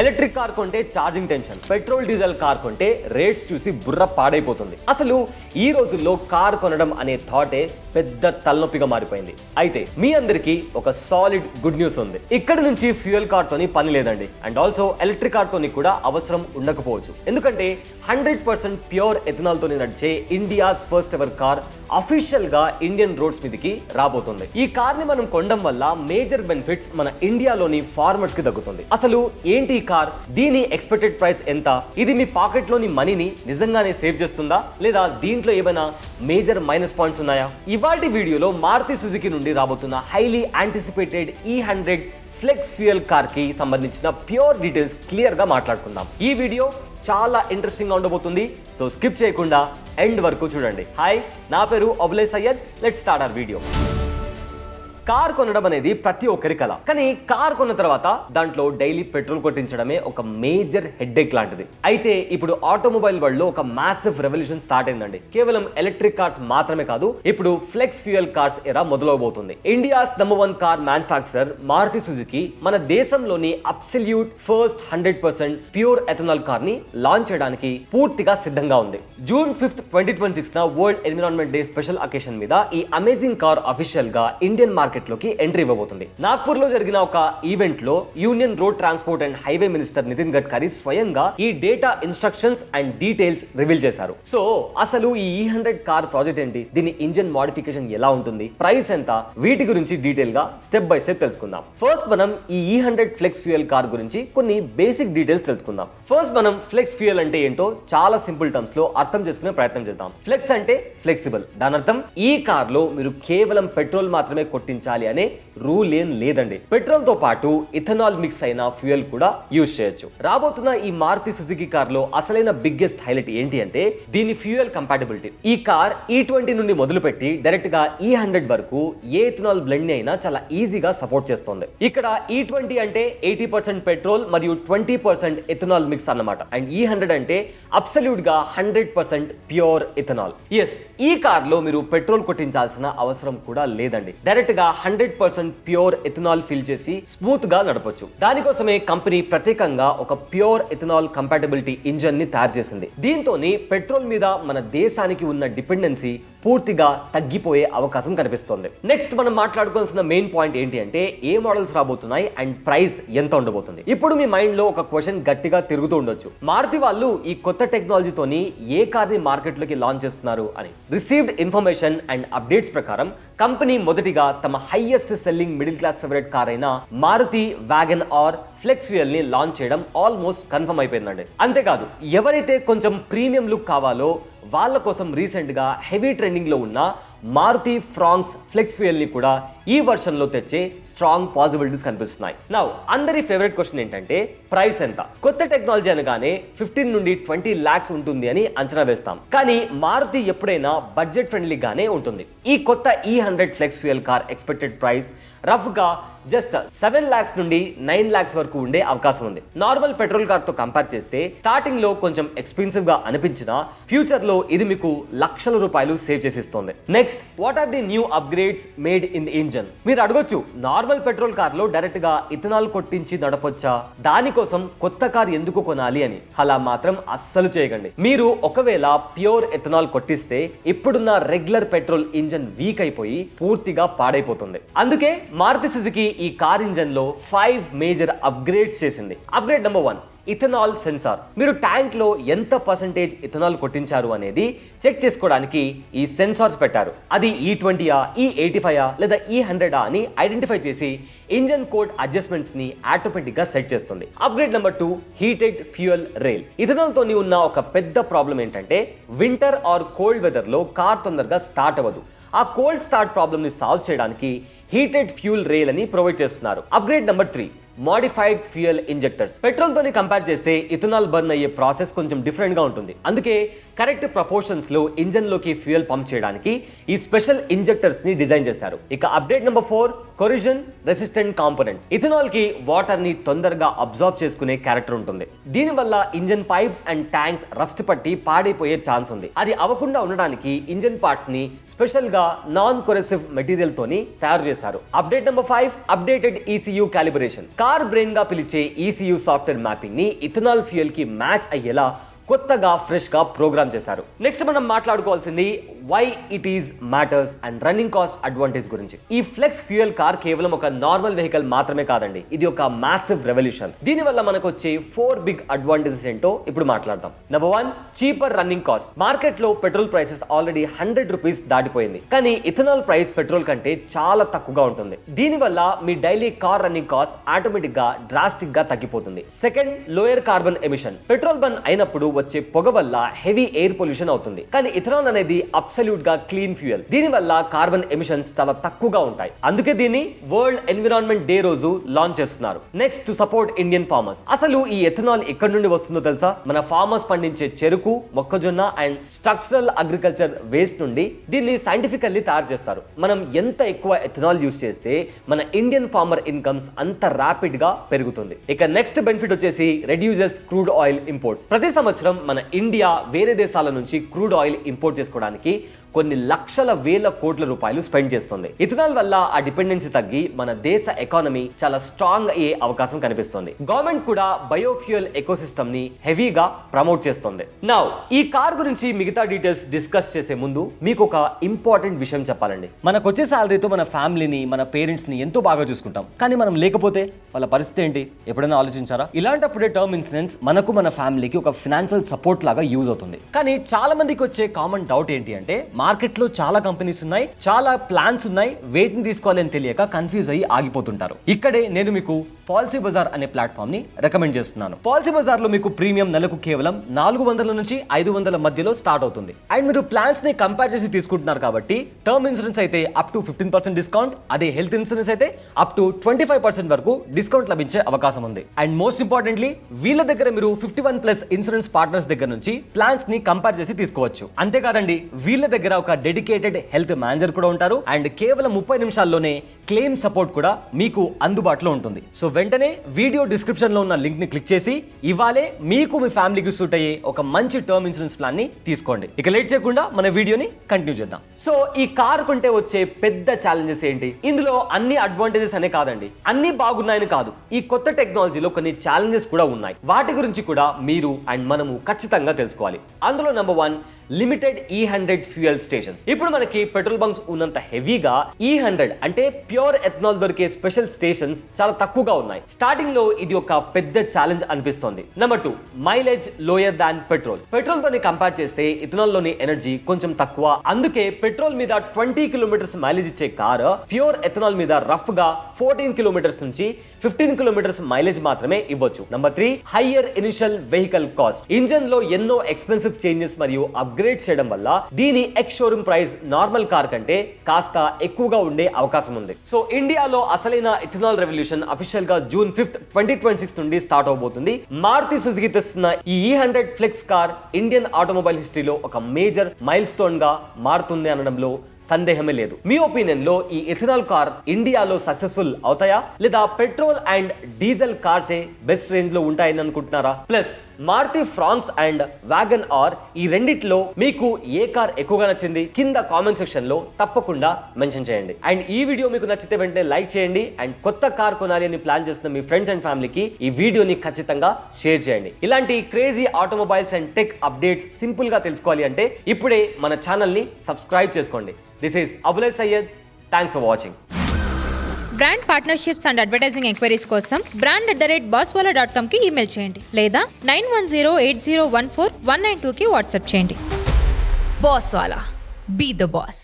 Electric car కొంటే charging tension, petrol diesel car కొంటే rates చూసి బుర్ర పాడైపోతుంది. అసలు ఈ రోజుల్లో కార్ కొనడం అనే థాటే పెద్ద తలనొప్పిగా మారిపోయింది. అయితే మీ అందరికీ ఒక సాలిడ్ గుడ్ న్యూస్ ఉంది. ఇక్కడ నుంచి ఫ్యూయల్ కార్ తోని పని లేదండి. అండ్ ఆల్సో ఎలక్ట్రిక్ కార్ తోని కూడా అవసరం ఉండకపోవచ్చు. ఎందుకంటే 100% ప్యూర్ ఎథనాల్ తోని నడిచే India's first ever car official గా ఇండియన్ రోడ్స్ మీదకి రాబోతుంది. ఈ కార్ ని మనం కొనడం వల్ల మేజర్ బెనిఫిట్స్ మన ఇండియాలోని ఫార్మర్స్ కి దక్కుతుంది. అసలు ఏంటి ఈ కార్, దీని ఎక్స్పెక్టెడ్ ప్రైస్ ఎంత, ఇది మీ పాకెట్ లోని మనీని నిజంగానే సేవ్ చేస్తుందా లేదా దీంట్లో ఏమైనా మేజర్ మైనస్ పాయింట్స్ ఉన్నాయా? ఇవాల్టి వీడియోలో మారుతి సుజుకి నుండి రాబోతున్న highly anticipated E100 flex fuel car కి సంబంధించిన ప్యూర్ డీటెయిల్స్ క్లియర్ గా మాట్లాడుకుందాం. ఈ వీడియో చాలా ఇంట్రెస్టింగ్ గా ఉండబోతుంది. సో స్కిప్ చేయకుండా ఎండ్ వరకు చూడండి. హాయ్, నా పేరు అబులే Syed. Let's start our video. Car కొనడం అనేది ప్రతి ఒక్కరి కల. కానీ కార్ కొన్న తర్వాత దాంట్లో డైలీ పెట్రోల్ కొట్టించడమే ఒక మేజర్ హెడ్ఏక్ లాంటిది. అయితే ఇప్పుడు ఆటోమొబైల్ వరల్డ్ లో ఒక మ్యాసివ్ రెవల్యూషన్ స్టార్ట్ అయిందండి. కేవలం ఎలక్ట్రిక్ కార్స్ మాత్రమే కాదు, ఇప్పుడు ఫ్లెక్స్ ఫ్యూయల్ కార్స్ ఎరా మొదలవబోతుంది. India's #1 car manufacturer Maruti Suzuki మన దేశంలోని absolute first 100% pure ethanol car ని లాంచ్ చేయడానికి పూర్తిగా సిద్ధంగా ఉంది. June 5, 2026 world environment day special occasion మీద ఈ అమేజింగ్ కార్ అఫీషియల్ గా ఇండియన్ మార్కెట్ లోకి ఎంట్రీ ఇవ్వబోతుంది. నాగ్పూర్ లో జరిగిన ఒక ఈవెంట్ లో union road transport and highway minister Nitin Gadkari స్వయంగా ఈ data instructions and details reveal చేశారు. సో అసలు ఈ E100 కార్ ప్రాజెక్ట్ ఏంటి, దీని ఇంజిన్ మోడిఫికేషన్ ఎలా ఉంటుంది, ప్రైస్ ఎంత, వీటి గురించి డీటెయిల్ గా స్టెప్ బై స్టెప్ తెలుసుకుందాం. ఫస్ట్ మనం ఈ E100 ఫ్లెక్స్ ఫ్యూయల్ కార్ గురించి కొన్ని బేసిక్ డీటెయిల్స్ తెలుసుకుందాం. ఫస్ట్ మనం ఫ్లెక్స్ ఫ్యూయల్ అంటే ఏంటో చాలా సింపుల్ టర్మ్స్ లో అర్థం చేసుకునే ప్రయత్నం చేద్దాం. ఫ్లెక్స్ అంటే ఫ్లెక్సిబుల్. దాని అర్థం ఈ కార్ లో మీరు కేవలం పెట్రోల్ మాత్రమే కొట్టించాలి అనే రూల్ ఏం లేదండి. పెట్రోల్ తో పాటు ఇథనాల్ మిక్స్ అయిన ఫ్యూయల్ కూడా యూజ్ చేయొచ్చు. రాబోతున్న ఈ మారుతి సుజుకి కార్ లో అసలైన బిగ్గెస్ట్ హైలైట్ ఏంటి అంటే దీని ఫ్యూయల్ కంపాటబిలిటీ. ఈ కార్ E20 నుండి మొదలుపెట్టి డైరెక్ట్ గా E100 వరకు ఏ ఇథనాల్ బ్లెండ్ ని అయినా చాలా ఈజీగా సపోర్ట్ చేస్తుంది. ఇక్కడ E20 అంటే 80% పెట్రోల్ మరియు 20% ఇథనాల్ మిక్స్ అన్నమాట. అండ్ E100 అంటే అబ్సల్యూట్ గా 100% ప్యూర్ ఇథనాల్. ఎస్, ఈ కార్ లో మీరు పెట్రోల్ కొట్టించాల్సిన అవసరం కూడా లేదండి. డైరెక్ట్ గా 100% ప్యూర్ ఎథనాల్ ఫిల్ చేసి స్మూత్ గా నడపొచ్చు. దానికోసమే కంపెనీ ప్రత్యేకంగా ఒక ప్యూర్ ఎథనాల్ కంపాటబిలిటీ ఇంజన్ ని తయారు చేసింది. దీంతోని పెట్రోల్ మీద మన దేశానికి ఉన్న డిపెండెన్సీ పూర్తిగా తగ్గిపోయే అవకాశం కనిపిస్తుంది. నెక్స్ట్ మనం మాట్లాడుకోవాల్సిన మెయిన్ పాయింట్ ఏంటి అంటే ఏ మోడల్స్ రాబోతున్నాయి అండ్ ప్రైస్ ఎంత ఉండబోతుంది. ఇప్పుడు మీ మైండ్ లో ఒక క్వశ్చన్ గట్టిగా తిరుగుతూ ఉండొచ్చు, మారుతి వాళ్ళు ఈ కొత్త టెక్నాలజీతోని ఏ కార్ ని మార్కెట్ లోకి లాంచ్ చేస్తున్నారు అని. రిసీవ్డ్ ఇన్ఫర్మేషన్ అండ్ అప్డేట్స్ ప్రకారం కంపెనీ మొదటిగా తమ highest selling middle class favourite car అయిన Maruti Wagon R flex fuel ని లాంచ్ చేయడం ఆల్మోస్ట్ కన్ఫర్మ్ అయిపోయిందండి. అంతేకాదు, ఎవరైతే కొంచెం ప్రీమియం లుక్ కావాలో వాళ్ళ కోసం రీసెంట్ గా హెవీ ట్రెండింగ్ లో ఉన్న మారుతి ఫ్రాంక్స్ ఫ్లెక్స్ ఫ్యూయల్ ని కూడా ఈ వర్షన్ లో తెచ్చే స్ట్రాంగ్ పాసిబిలిటీస్ కనిపిస్తున్నాయి. నౌ అందరి ఫేవరెట్ క్వశ్చన్ ఏంటంటే ప్రైస్ ఎంత. కొత్త టెక్నాలజీ అనగానే 15 నుండి 20 lakhs ఉంటుంది అని అంచనా వేస్తాం. కానీ మారుతి ఎప్పుడైనా బడ్జెట్ ఫ్రెండ్లీ గానే ఉంటుంది. ఈ కొత్త E100 flex fuel car expected price rough గా జస్ట్ 7 lakhs నుండి 9 lakhs వరకు ఉండే అవకాశం ఉంది. నార్మల్ పెట్రోల్ కార్ తో కంపేర్ చేస్తే స్టార్టింగ్ లో కొంచెం ఎక్స్పెన్సివ్ గా అనిపించినా ఫ్యూచర్ లో ఇది మీకు లక్షల రూపాయలు సేవ్ చేసిస్తుంది. Next, what are the new upgrades made in the engine? మీరు అడగొచ్చు, నార్మల్ పెట్రోల్ కార్ లో డైరెక్ట్ గా ఇథనాల్ కొట్టించి నడపొచ్చా, దానికోసం కొత్త కార్ ఎందుకు కొనాలి అని. అలా మాత్రం అస్సలు చేయకండి. మీరు ఒకవేళ ప్యూర్ ఎథనాల్ కొట్టిస్తే ఇప్పుడున్న రెగ్యులర్ పెట్రోల్ ఇంజన్ వీక్ అయిపోయి పూర్తిగా పాడైపోతుంది. అందుకే మారుతి సుజుకి ఈ కార్ ఇంజన్ లో 5 మేజర్ అప్గ్రేడ్స్ చేసింది. Upgrade number 1, ethanol sensor. మీరు ట్యాంక్ లో ఎంత పర్సెంటేజ్ ఇథనాల్ కొట్టించారు అనేది చెక్ చేసుకోవడానికి ఈ సెన్సార్స్ పెట్టారు. అది E20 E85 లేదా E100 అని ఐడెంటిఫై చేసి ఇంజన్ కోడ్ అడ్జస్ట్మెంట్స్ ని ఆటోమేటిక్ గా సెట్ చేస్తుంది. Upgrade number 2, heated fuel rail. Ethanol తోని ఉన్న ఒక పెద్ద ప్రాబ్లం ఏంటంటే వింటర్ ఆర్ కోల్డ్ వెదర్ లో కార్ తొందరగా స్టార్ట్ అవ్వదు. ఆ కోల్డ్ స్టార్ట్ ప్రాబ్లమ్ ని సాల్వ్ చేయడానికి హీటెడ్ ఫ్యూయల్ రైల్ అని ప్రొవైడ్ చేస్తున్నారు. Upgrade number 3, modified fuel injectors. Petrol తోని కంపేర్ చేస్తే ఇథనాల్ బర్న్ అయ్యే ప్రాసెస్ కొంచెం డిఫరెంట్ గా ఉంటుంది. అందుకే కరెక్ట్ ప్రపోర్షన్స్ లో ఇంజన్ లోకి ఫ్యూయల్ పంప్ చేయడానికి ఈ స్పెషల్ ఇంజెక్టర్స్ ని డిజైన్ చేశారు. ఇక update number 4, corrosion resistant components. Ethanol కి వాటర్ ని తొందరగా అబ్జార్బ్ చేసుకునే క్యారెక్టర్ ఉంటుంది. దీనివల్ల engine pipes and tanks rust పట్టి పాడైపోయే ఛాన్స్ ఉంది. అది అవ్వకుండా ఉండడానికి ఇంజన్ పార్ట్స్ ని స్పెషల్ గా నాన్ కొరెసివ్ మెటీరియల్ తోని తయారు చేశారు. Update number 5, updated ECU calibration. Car brain గా పిలిచే ECU సాఫ్ట్వేర్ మ్యాపింగ్ ని ఇథనాల్ ఫ్యూయల్ కి మ్యాచ్ అయ్యేలా కొత్తగా ఫ్రెష్ గా ప్రోగ్రామ్ చేశారు. నెక్స్ట్ మనం మాట్లాడుకోవాల్సింది why it is matters and running cost advantage గురించి. ఈ ఫ్లెక్స్ ఫ్యూయల్ కార్ కేవలం ఒక నార్మల్ వెహికల్ మాత్రమే కాదండి, ఇది ఒక మ్యాసివ్ రెవల్యూషన్. దీని వల్ల మనకు వచ్చే 4 బిగ్ అడ్వాంటేజెస్ ఏంటో ఇప్పుడు మాట్లాడదాం. Number 1, cheaper running cost. Market లో పెట్రోల్ ప్రైసెస్ ఆల్రెడీ 100 రూపీస్ దాటిపోయింది, కానీ ఇథనాల్ ప్రైస్ పెట్రోల్ కంటే చాలా తక్కువగా ఉంటుంది. దీని వల్ల మీ daily car running cost automatic గా డ్రాస్టిక్ గా తగ్గిపోతుంది. Second, lower carbon emission. Petrol burn అయినప్పుడు వచ్చే పొగ వల్ల హెవీ ఎయిర్ పొల్యూషన్ అవుతుంది, కానీ ఇథనాల్ అనేది అబ్సల్యూట్ గా క్లీన్ ఫ్యూయల్. దీని వల్ల కార్బన్ ఎమిషన్స్ చాలా తక్కువగా ఉంటాయి. అందుకే దీన్ని వరల్డ్ ఎన్విరాన్మెంట్ డే రోజు లాంచ్ చేస్తున్నారు. Next, to support Indian farmers. అసలు ఈ ఎథనాల్ ఎక్కడి నుండి వస్తుందో తెలుసా? మన ఫార్మర్స్ పండించే చెరుకు, మొక్కజొన్న అండ్ స్ట్రక్చరల్ అగ్రికల్చర్ వేస్ట్ నుండి దీన్ని సైంటిఫికల్లీ తయారు చేస్తారు. మనం ఎంత ఎక్కువ ఎథనాల్ యూస్ చేస్తే మన ఇండియన్ ఫార్మర్ ఇన్కమ్స్ అంత ర్యాపిడ్ గా పెరుగుతుంది. ఇక నెక్స్ట్ బెనిఫిట్ వచ్చేసి రెడ్యూసెస్ క్రూడ్ ఆయిల్ ఇంపోర్ట్స్. ప్రతి సంవత్సరం మన ఇండియా వేరే దేశాల నుంచి క్రూడ్ ఆయిల్ ఇంపోర్ట్ చేసుకోవడానికి కొన్ని లక్షల వేల కోట్ల రూపాయలు స్పెండ్ చేస్తుంది. ఇథనాల్ వల్ల ఆ డిపెండెన్సీ తగ్గి మన దేశ ఎకానమీ చాలా స్ట్రాంగ్ అయ్యే అవకాశం కనిపిస్తుంది. గవర్నమెంట్ కూడా బయోఫ్యూయల్ ఎకోసిస్టమ్ ని హెవీగా ప్రమోట్ చేస్తుంది. నౌ ఈ కార్ గురించి మిగతా డీటెయిల్స్ డిస్కస్ చేసే ముందు మీకు ఒక ఇంపార్టెంట్ విషయం చెప్పాలండి. మనకు వచ్చే సాలరీతో మన ఫ్యామిలీని, మన పేరెంట్స్ ని ఎంతో బాగా చూసుకుంటాం, కానీ మనం లేకపోతే వాళ్ళ పరిస్థితి ఏంటి? ఎప్పుడైనా ఆలోచించారా? ఇలాంటప్పుడే టర్మ్ ఇన్సూరెన్స్ మనకు, మన ఫ్యామిలీకి ఒక ఫైనాన్షియల్ సపోర్ట్ లాగా యూజ్ అవుతుంది. కానీ చాలా మందికి వచ్చే కామన్ డౌట్ ఏంటి అంటే, మార్కెట్ లో చాలా కంపెనీస్ ఉన్నాయి, చాలా ప్లాన్స్ ఉన్నాయి, వేటిని తీసుకోవాలి అని తెలియక కన్ఫ్యూజ్ అయ్యి ఆగిపోతుంటారు. ఇక్కడే నేను మీకు పాలసీ బజార్ అనే ప్లాట్ఫామ్ ని రికమెండ్ చేస్తున్నాను. పాలసీ బజార్ లో మీకు ప్రీమియం నెలకు కేవలం 400 నుంచి 500 మధ్యలో స్టార్ట్ అవుతుంది. అండ్ మీరు ప్లాన్స్ ని కంపేర్ చేసి తీసుకుంటున్నారు కాబట్టి టర్మ్ ఇన్సూరెన్స్ అయితే అప్ టు 15% డిస్కౌంట్, అదే హెల్త్ ఇన్సూరెన్స్ అయితే అప్ టు 25% వరకు డిస్కౌంట్ లభించే అవకాశం ఉంది. అండ్ మోస్ట్ ఇంపార్టెంట్లీ వీళ్ళ దగ్గర మీరు 51+ ఇన్సూరెన్స్ పార్ట్నర్స్ దగ్గర నుంచి ప్లాన్స్ ని కంపేర్ చేసి తీసుకోవచ్చు. అంతేకాదండి, వీళ్ళ దగ్గర ఒక డెడికేటెడ్ హెల్త్ మేనేజర్ కూడా ఉంటారు. అండ్ కేవలం 30 నిమిషాల్లోనే క్లెయిమ్ సపోర్ట్ కూడా మీకు అందుబాటులో ఉంటుంది. సో వెంటనే వీడియో డిస్క్రిప్షన్ లో ఉన్న లింక్ ని క్లిక్ చేసి ఇవాళే మీకు, మీ ఫ్యామిలీకి సూట్ అయ్యే ఒక మంచి టర్మ్ ఇన్సూరెన్స్ ప్లాన్ ని తీసుకోండి. ఇక లేట్ చేయకుండా మన వీడియోని కంటిన్యూ చేద్దాం. సో ఈ కార్ కొంటే వచ్చే పెద్ద ఛాలెంజెస్ ఏంటి? ఇందులో అన్ని అడ్వాంటేజెస్ అనే కాదండి, అన్ని బాగున్నాయని కాదు, ఈ కొత్త టెక్నాలజీలో కొన్ని ఛాలెంజెస్ కూడా ఉన్నాయి. వాటి గురించి కూడా మీరు అండ్ మనము ఖచ్చితంగా తెలుసుకోవాలి. అందులో number 1, limited E100 fuel stations. ఇప్పుడు మనకి పెట్రోల్ బంక్స్ ఉన్నంత హెవీగా E100 అంటే ప్యూర్ ఎథనాల్ దొరికే స్పెషల్ స్టేషన్స్ చాలా తక్కువగా ఉన్నాయి. స్టార్టింగ్ లో ఇది ఒక పెద్ద ఛాలెంజ్ అనిపిస్తోంది. నెంబర్ 2, మైలేజ్ లోయర్ దాన్ పెట్రోల్. పెట్రోల్ తోని కంపేర్ చేస్తే ఇథనాల్ లోని ఎనర్జీ కొంచెం తక్కువ. అందుకే పెట్రోల్ మీద 20 కిలోమీటర్స్ మైలేజ్ ఇచ్చే కార్ ప్యూర్ ఎథనాల్ మీద రఫ్ గా 14 కిలోమీటర్స్ నుంచి 15 కిలోమీటర్స్ మైలేజ్ మాత్రమే ఇవ్వచ్చు. Number 3, higher initial vehicle cost. Engine లో ఎన్నో ఎక్స్పెన్సివ్ చేంజెస్ మరియు అప్గ్రేడ్ చేయడం వల్ల దీని ex showroom price normal car కంటే కాస్త ఎక్కువగా ఉండే అవకాశం ఉంది. సో ఇండియాలో అసలైన ఇథనాల్ రెవల్యూషన్ అఫీషియల్ గా June 5th, 2026 నుండి స్టార్ట్ అవబోతుంది. మారుతి సుజుకి తెస్తున్న ఈ E100 flex car Indian automobile హిస్టరీలో ఒక మేజర్ మైల్ స్టోన్ గా మారుతుంది అనడంలో సందేహమే లేదు. మీ ఒపీనియన్ లో ఈ ఇథనాల్ కార్ ఇండియాలో సక్సెస్ఫుల్ అవుతాయా, లేదా పెట్రోల్ అండ్ డీజిల్ కార్సే బెస్ట్ రేంజ్ లో ఉంటాయని అనుకుంటున్నారా? Plus Maruti Fronx and Wagon R ఈ రెండిట్లో మీకు ఏ కార్ ఎక్కువగా నచ్చింది? కింద కామెంట్ సెక్షన్ లో తప్పకుండా మెన్షన్ చేయండి. అండ్ ఈ వీడియో మీకు నచ్చితే వెంటనే లైక్ చేయండి. అండ్ కొత్త కార్ కొనాలి అని ప్లాన్ చేస్తున్న మీ ఫ్రెండ్స్ అండ్ ఫ్యామిలీకి ఈ వీడియోని ఖచ్చితంగా షేర్ చేయండి. ఇలాంటి crazy automobiles and tech updates simple గా తెలుసుకోవాలి అంటే ఇప్పుడే మన ఛానల్ ని సబ్స్క్రైబ్ చేసుకోండి. This is Abulay Syed. Thanks for watching. Brand partnerships and advertising enquiries కోసం brand@bosswala.com కి ఈమెయిల్ చేయండి లేదా 9108014192 కి వాట్సాప్ చేయండి. Bosswala. Be the boss.